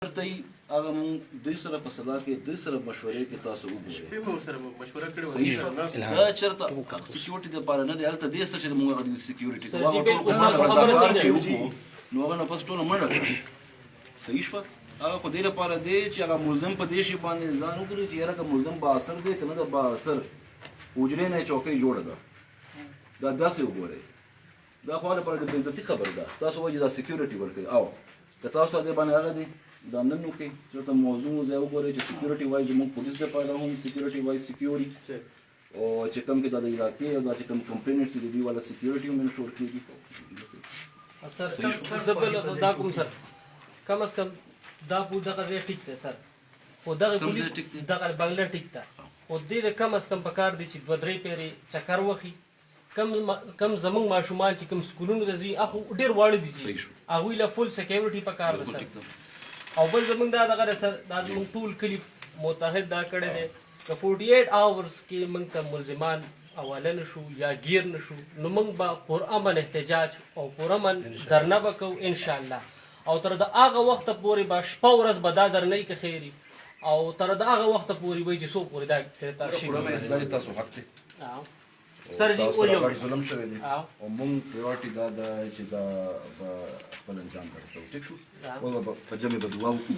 ورته هغه مونږ دوی سره په سلا کې دوی سره مشورې کې تاسو وګورئ دا چېرته سکیورټي دپاره نه دی هلته دې څه چې مونږ هغه د سکیورټي نو هغه نه پس ټوله منډه کړه صحیح شوه هغه خو دې لپاره دی چې هغه ملزم په دې شي باندې ځان وکړي چې یاره که ملزم بااثر دی که نه د بااثر حجرې نه یې چوکۍ جوړه ده دا داسې وګورئ دا خو هغه لپاره د بېعزتي خبر ده تاسو وایي دا سکیورټي ورکوي او که تاسو ته دې باندې هغه دی دا نن وکړئ چېرته موضوع ځای وګورئ چې سکیورټي وایي زموږ پولیس دپاره هم سکیورټي وایي سکیوري او چې کوم کې دا د علاقې او دا چې کوم کمپلینټس دي د دوی والا سکیورټي هم انشور کېږي سر زه بل دا کوم سر کم از کم دا پو دغه ځای ټیک دی سر خو دغه پولیس دغه بنګله ټیک ده خو دې ته کم از کم پکار دی چې دوه درې پیرې چکر وخي کم زمونږ ماشومان چې کوم سکولونو ته ځي هغه ډېر واړه دي چې هغوی له فل سکیورټي پکار ده سر او بل زمونږ دا دغه سر دا زمونږ ټول کلي متحد دا کړی دی که 48 اورز کې موږ ته ملزمان حواله نه شو یا ګیر نه شو نو موږ به پرامن احتجاج او پرامن درنه به کوو انشاءالله او تر د هغه وخته پورې به شپه ورځ به دا درنۍ که خیري او تر د هغه وخته پورې وایي چې څو پورې دا ګرفتار شوي تاسو حق دی سر جی غټ ظلم شوی دی او مونږ پریورټي دا ده چې دا به خپل انجام ته رسوو ټیک شو او په جمع به دعا وکړو